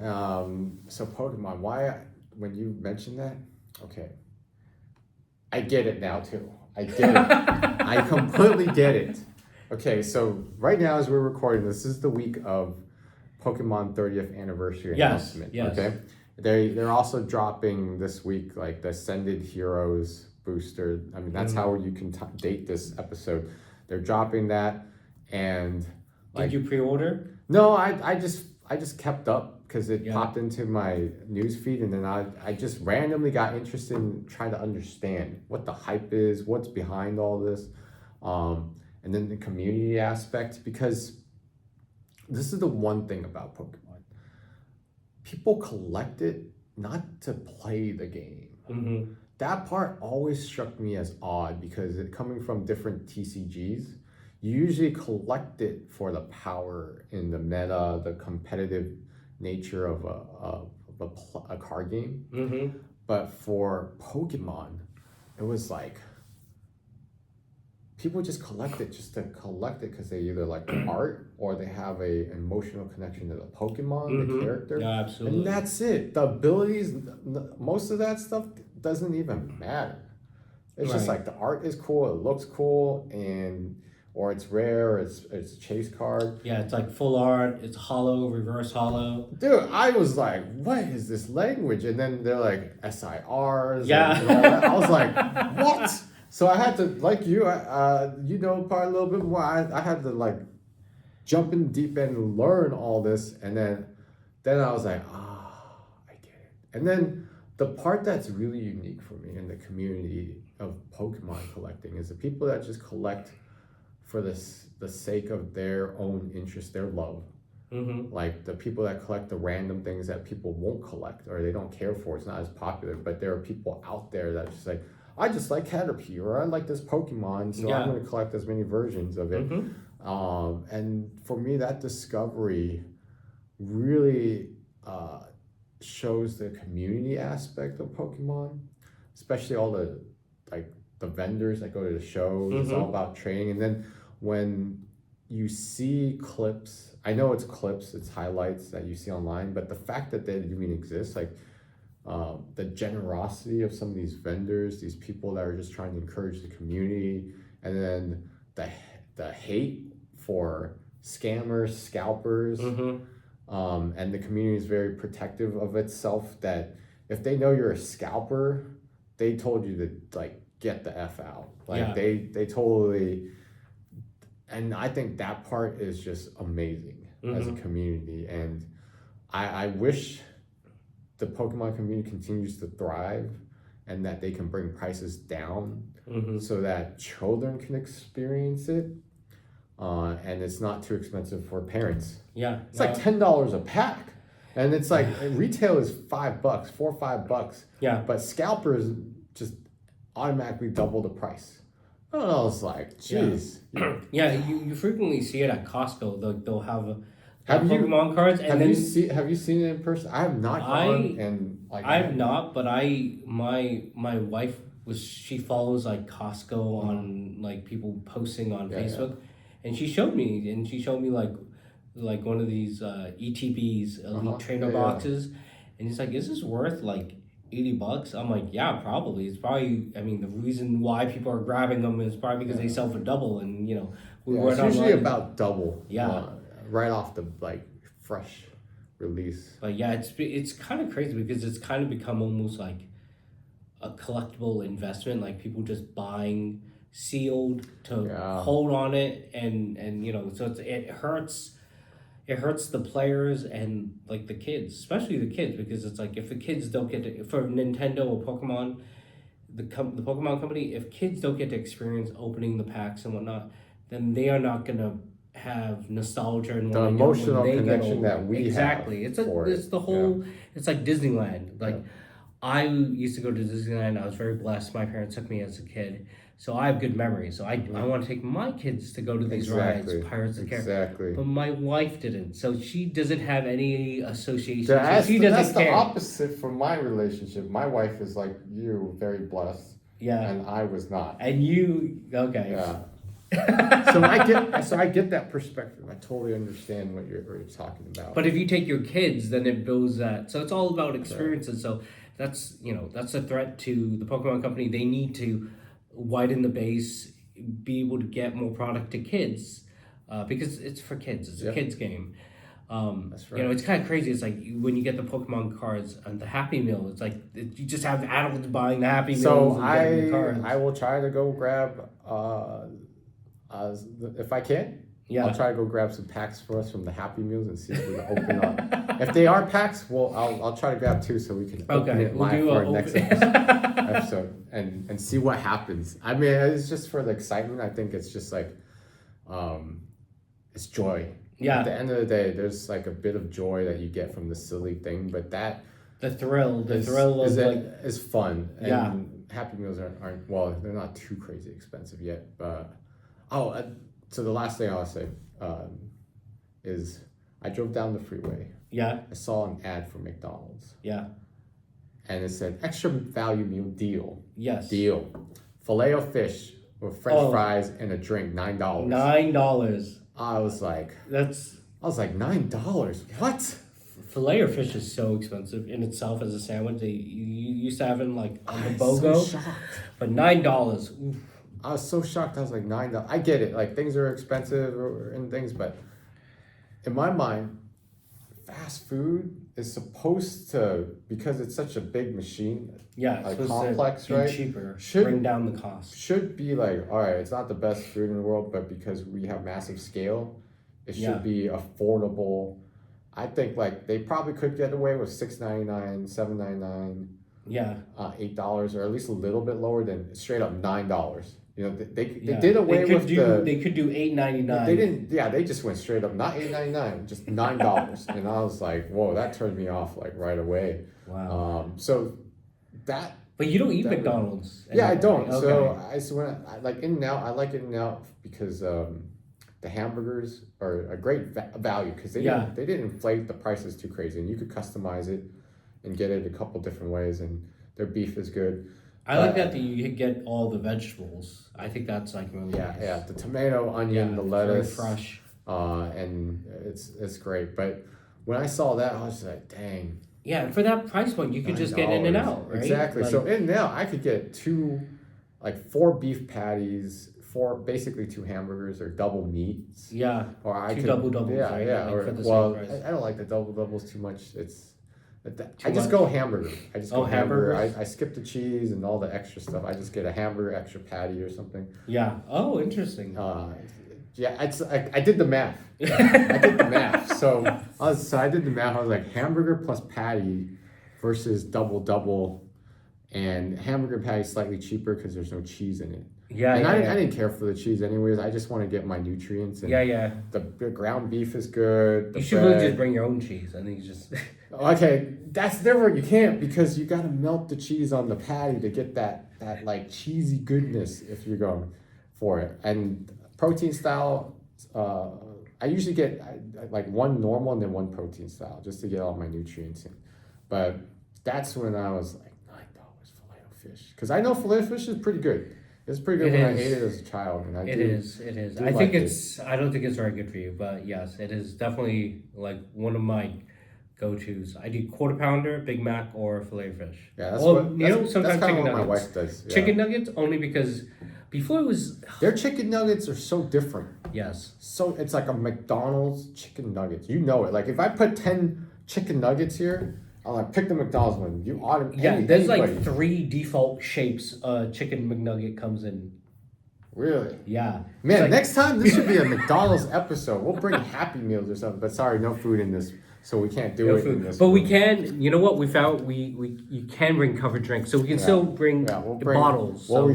Speaker 1: So Pokemon, when you mentioned that, okay, I get it now too. I get it. I completely get it. Okay, so right now as we're recording, this is the week of Pokemon 30th anniversary announcement.
Speaker 2: Yes.
Speaker 1: Okay, they're also dropping this week like the Ascended Heroes booster. I mean that's how you can date this episode. they're dropping that, and
Speaker 2: Did you pre-order?
Speaker 1: no, I just kept up because it
Speaker 2: Yeah.
Speaker 1: popped into my news feed, and then I just randomly got interested in trying to understand what the hype is, what's behind all this, and then the community aspect, because this is the one thing about Pokemon. People collect it not to play the game.
Speaker 2: Mm-hmm.
Speaker 1: That part always struck me as odd because coming from different TCGs, you usually collect it for the power in the meta, the competitive nature of a card game.
Speaker 2: Mm-hmm.
Speaker 1: But for Pokemon, it was like people just collect it just to collect it because they either like the art or they have an emotional connection to the Pokemon, the character.
Speaker 2: Yeah, absolutely.
Speaker 1: And that's it. The abilities, most of that stuff doesn't even matter. It's just like the art is cool, it looks cool, and or it's rare, it's a chase card.
Speaker 2: Yeah, it's like full art, it's hollow, reverse hollow.
Speaker 1: Dude, I was like, what is this language? And then they're like SIRs.
Speaker 2: Yeah.
Speaker 1: And all that. I was like, what? So I had to, like you, you know, part a little bit more. I had to like jump in deep and learn all this, and then I was like, I get it. And then the part that's really unique for me in the community of Pokemon collecting is the people that just collect for the sake of their own interest, their love.
Speaker 2: Mm-hmm.
Speaker 1: Like the people that collect the random things that people won't collect or they don't care for. It's not as popular, but there are people out there that just like, I just like Caterpie, or I like this Pokemon, so I'm going to collect as many versions of it.
Speaker 2: Mm-hmm.
Speaker 1: And for me, that discovery really shows the community aspect of Pokemon, especially all the vendors that go to the shows. It's all about trading. And then when you see clips, I know it's clips, it's highlights that you see online, but the fact that they even exist, like the generosity of some of these vendors, these people that are just trying to encourage the community, and then the hate for scammers, scalpers, and the community is very protective of itself, that if they know you're a scalper, they told you to like get the F out. Like they totally, and I think that part is just amazing as a community, and I wish the Pokemon community continues to thrive and that they can bring prices down so that children can experience it, and it's not too expensive for parents. It's like $10 a pack, and it's like retail is $5, $4 or $5. But scalpers just automatically double the price. I don't know, it's like, geez.
Speaker 2: You frequently see it at Costco. They'll have Pokemon cards, and
Speaker 1: have you seen it in person? I have not gone, and like
Speaker 2: I have not, but my wife she follows like Costco on like people posting on Facebook, and she showed me like one of these ETBs, Elite Trainer boxes, and he's like, is this worth like $80? I'm like, yeah, probably. It's probably, I mean, the reason why people are grabbing them is probably because they sell for double, and you know,
Speaker 1: it's usually about double. Right off the like fresh release.
Speaker 2: But yeah, it's kind of crazy because it's kind of become almost like a collectible investment, like people just buying sealed to hold on it, and you know, so it hurts the players and like the kids, especially the kids, because it's like if the kids don't get to, for Nintendo or Pokemon, the Pokemon company, if kids don't get to experience opening the packs and whatnot, then they are not gonna have nostalgia and
Speaker 1: the emotional connection that we have.
Speaker 2: It's the whole. It's like Disneyland. Like I used to go to Disneyland. I was very blessed. My parents took me as a kid, so I have good memories. So I want to take my kids to go to these rides, Pirates of the Caribbean. But my wife didn't, so she doesn't have any association.
Speaker 1: That's the opposite from my relationship. My wife is like you, very blessed. And I was not.
Speaker 2: And you, okay.
Speaker 1: Yeah. so I get that perspective. I totally understand what you're talking about.
Speaker 2: But if you take your kids, then it builds that. So it's all about experiences. So that's a threat to the Pokemon company. They need to widen the base, be able to get more product to kids, because it's for kids. It's a kids game.
Speaker 1: That's right.
Speaker 2: You know, it's kind of crazy. It's like when you get the Pokemon cards and the Happy Meal, it's like you just have adults buying the Happy Meals.
Speaker 1: So I will try to go grab If I can,
Speaker 2: Yeah.
Speaker 1: I'll try to go grab some packs for us from the Happy Meals and see if we can open up. If they are packs, I'll try to grab 2 so we can open it
Speaker 2: We'll
Speaker 1: live
Speaker 2: do
Speaker 1: for our
Speaker 2: a
Speaker 1: next episode and see what happens. I mean, it's just for the excitement. I think it's just like, it's joy.
Speaker 2: Yeah.
Speaker 1: At the end of the day, there's like a bit of joy that you get from the silly thing, but that
Speaker 2: the thrill
Speaker 1: is fun. And
Speaker 2: yeah.
Speaker 1: Happy Meals aren't well, they're not too crazy expensive yet, but so the last thing I'll say is I drove down the freeway.
Speaker 2: Yeah.
Speaker 1: I saw an ad for McDonald's.
Speaker 2: Yeah.
Speaker 1: And it said extra value meal deal.
Speaker 2: Yes.
Speaker 1: Deal. Filet of fish with French fries and a drink, $9.
Speaker 2: $9.
Speaker 1: I was like $9. What?
Speaker 2: Filet of fish is so expensive in itself as a sandwich. You used to have it like on the BOGO,
Speaker 1: so shocked.
Speaker 2: But $9. Oof.
Speaker 1: I was so shocked. I was like $9. I get it. Like things are expensive and things, but in my mind, fast food is supposed to, because it's such a big machine.
Speaker 2: Yeah,
Speaker 1: like
Speaker 2: it's
Speaker 1: complex,
Speaker 2: to be
Speaker 1: right?
Speaker 2: cheaper.
Speaker 1: Should
Speaker 2: bring down the cost.
Speaker 1: Should be like, all right, it's not the best food in the world, but because we have massive scale, it should be affordable. I think like they probably could get away with $6.99, $7.99.
Speaker 2: Yeah.
Speaker 1: $8, or at least a little bit lower than straight up $9. You know, they did away with
Speaker 2: they could do $8.99.
Speaker 1: They didn't. Yeah, they just went straight up, not $8.99, just $9. And I was like, whoa, that turned me off like right away.
Speaker 2: Wow.
Speaker 1: So that.
Speaker 2: But you don't eat McDonald's.
Speaker 1: Yeah, I don't.
Speaker 2: Okay.
Speaker 1: So when I like In-N-Out, I like In-N-Out because the hamburgers are a great value because they didn't inflate the prices too crazy, and you could customize it and get it a couple different ways, and their beef is good.
Speaker 2: I like that you get all the vegetables. I think that's like really nice.
Speaker 1: Yeah, the tomato, onion, the lettuce,
Speaker 2: very fresh,
Speaker 1: and it's great. But when I saw that, I was like, dang.
Speaker 2: Yeah, and for that price point, you could just get In-N-Out, right?
Speaker 1: Exactly. So In-N-Out, I could get 4 beef patties, basically 2 hamburgers or double meats.
Speaker 2: Yeah.
Speaker 1: Or I
Speaker 2: two
Speaker 1: could
Speaker 2: doubles.
Speaker 1: Yeah,
Speaker 2: right?
Speaker 1: yeah.
Speaker 2: Like for the same price.
Speaker 1: I don't like the doubles too much. I just go hamburger. I just go hamburger. I skip the cheese and all the extra stuff. I just get a hamburger, extra patty or something.
Speaker 2: Yeah. Oh, interesting.
Speaker 1: I did the math. I did the math. So I did the math. I was like hamburger plus patty versus double, and hamburger patty slightly cheaper because there's no cheese in it.
Speaker 2: Yeah,
Speaker 1: and I didn't care for the cheese anyways. I just want to get my nutrients. And The ground beef is good.
Speaker 2: You should really just bring your own cheese. I think you just.
Speaker 1: Okay, that's different. You can't, because you got to melt the cheese on the patty to get that like cheesy goodness if you're going for it. And protein style, I usually get like 1 normal and then 1 protein style just to get all my nutrients in. But that's when I was like $9 filet of fish, because I know filet of fish is pretty good. It's pretty good when I ate it as a child, and
Speaker 2: It is. I think I don't think it's very good for you, but yes, it is definitely like one of my go-tos. I do quarter pounder, Big Mac, or filet of fish.
Speaker 1: Yeah,
Speaker 2: sometimes
Speaker 1: that's kind
Speaker 2: chicken
Speaker 1: of what
Speaker 2: nuggets.
Speaker 1: my wife does. Yeah.
Speaker 2: Chicken nuggets only because before it was.
Speaker 1: Their chicken nuggets are so different.
Speaker 2: Yes.
Speaker 1: So it's like a McDonald's chicken nuggets. You know it. Like if I put 10 chicken nuggets here, I'll like pick the McDonald's one. You automatically.
Speaker 2: There's like 3 default shapes chicken McNugget comes in.
Speaker 1: Really?
Speaker 2: Yeah.
Speaker 1: Man, next time this should be a McDonald's episode. We'll bring Happy Meals or something. But sorry, no food in this, so we can't do it. In this
Speaker 2: but we can. You know what we found? You can bring covered drinks, so we can still bring bottles.
Speaker 1: We'll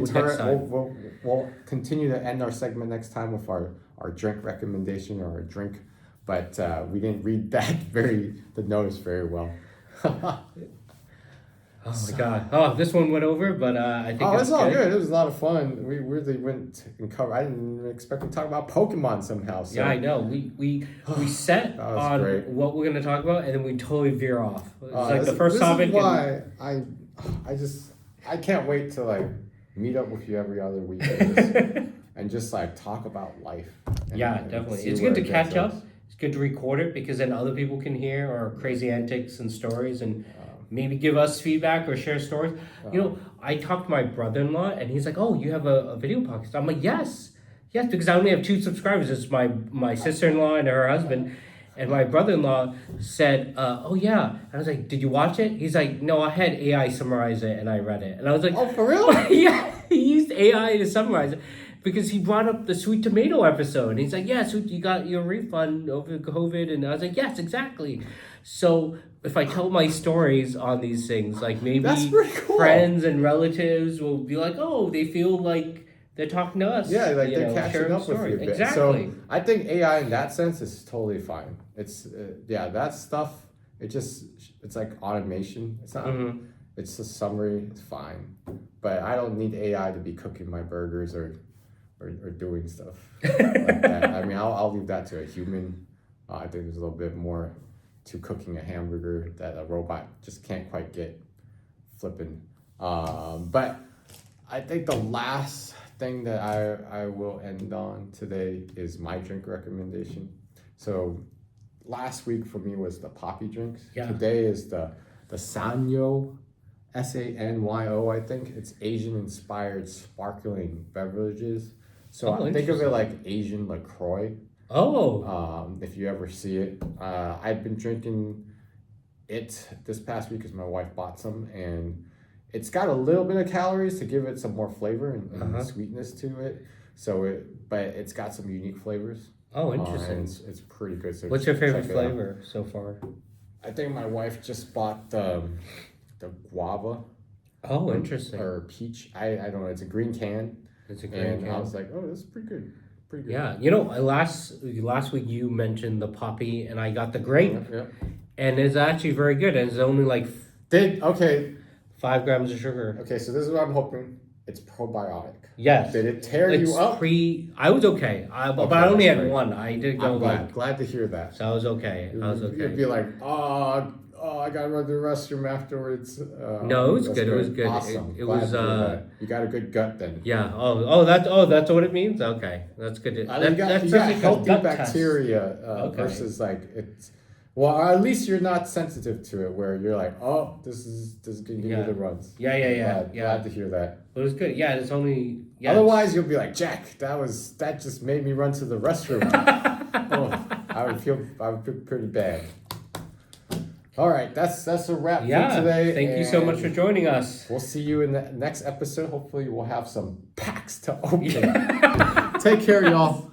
Speaker 1: continue to end our segment next time with our drink recommendation or our drink, but we didn't read the notice very well.
Speaker 2: Oh my god! Oh, this one went over, but I think
Speaker 1: it's all good. It was a lot of fun. We really went and covered. I didn't expect to talk about Pokemon somehow. So.
Speaker 2: Yeah, I know. We set on what we're gonna talk about, and then we totally veer off. It's like the first topic.
Speaker 1: This is why I can't wait to like meet up with you every other week and just like talk about life.
Speaker 2: Definitely. It's good to catch up. It's good to record it because then other people can hear our crazy antics and stories and maybe give us feedback or share stories. You know, I talked to my brother-in-law and he's like, "Oh, you have a video podcast?" I'm like, yes, because I only have 2 subscribers. It's my sister-in-law and her husband. And my brother-in-law said, "Oh yeah." And I was like, "Did you watch it?" He's like, "No, I had AI summarize it and I read it." And I was like,
Speaker 1: "Oh, for real?"
Speaker 2: Yeah, he used AI to summarize it. because he brought up the sweet tomato episode. And he's like, yeah, so you got your refund over COVID. And I was like, yes, exactly. So if I tell my stories on these things, like maybe
Speaker 1: That's pretty cool.
Speaker 2: friends and relatives will be like, oh, they feel like they're talking to us.
Speaker 1: Yeah, like
Speaker 2: you
Speaker 1: they're
Speaker 2: know,
Speaker 1: catching
Speaker 2: sharing
Speaker 1: up with you a
Speaker 2: stories.
Speaker 1: bit.
Speaker 2: Exactly.
Speaker 1: So I think AI in that sense is totally fine. It's that stuff. It's like automation. It's not. It's a summary. It's fine. But I don't need AI to be cooking my burgers or doing stuff like that. I mean, I'll leave that to a human. I think there's a little bit more to cooking a hamburger that a robot just can't quite get flipping. But I think the last thing that I will end on today is my drink recommendation. So last week for me was the poppy drinks.
Speaker 2: Yeah.
Speaker 1: Today is the Sanyo, Sanyo, I think. It's Asian inspired sparkling beverages. So
Speaker 2: Oh,
Speaker 1: think of it like Asian LaCroix.
Speaker 2: Oh.
Speaker 1: If you ever see it. I've been drinking it this past week because my wife bought some, and it's got a little bit of calories to give it some more flavor and sweetness to it. But it's got some unique flavors.
Speaker 2: Oh, interesting.
Speaker 1: And it's pretty good. So
Speaker 2: What's your favorite
Speaker 1: check it out.
Speaker 2: flavor so far?
Speaker 1: I think my wife just bought the guava.
Speaker 2: Oh, interesting.
Speaker 1: Or peach. I don't know. It's a green can.
Speaker 2: It's a green
Speaker 1: And
Speaker 2: can.
Speaker 1: I was like, oh, this is pretty good. Pretty good.
Speaker 2: Yeah, last week you mentioned the poppy, and I got the grape,
Speaker 1: Yeah.
Speaker 2: and it's actually very good. And it's only like
Speaker 1: Okay,
Speaker 2: 5 grams of sugar.
Speaker 1: so this is what I'm hoping. It's probiotic.
Speaker 2: Yes.
Speaker 1: Did it tear
Speaker 2: It's
Speaker 1: you up?
Speaker 2: I was okay. But
Speaker 1: Okay,
Speaker 2: I only
Speaker 1: that's
Speaker 2: had
Speaker 1: great.
Speaker 2: one. I did go
Speaker 1: I'm
Speaker 2: like,
Speaker 1: glad to hear that.
Speaker 2: so I was okay.
Speaker 1: You'd be like, oh, I gotta run to the restroom afterwards.
Speaker 2: No, it was
Speaker 1: that's
Speaker 2: good. It was
Speaker 1: great.
Speaker 2: good.
Speaker 1: Awesome.
Speaker 2: It
Speaker 1: Glad
Speaker 2: was,
Speaker 1: to hear that. You got a good gut then.
Speaker 2: Yeah. That's what it means. Okay, that's good.
Speaker 1: You got
Speaker 2: like a
Speaker 1: healthy
Speaker 2: gut test.
Speaker 1: bacteria
Speaker 2: Okay.
Speaker 1: versus like it's. Well, or at least you're not sensitive to it, where you're like, oh, this is gonna give you the runs.
Speaker 2: Yeah.
Speaker 1: Glad to hear that.
Speaker 2: But it was good. Yeah, it's only. Yeah,
Speaker 1: Otherwise, you'll be like, Jack, that just made me run to the restroom. I would feel pretty bad. All right, that's a wrap for today.
Speaker 2: Thank you so much for joining us.
Speaker 1: We'll see you in the next episode. Hopefully, we'll have some packs to open. Take care, y'all.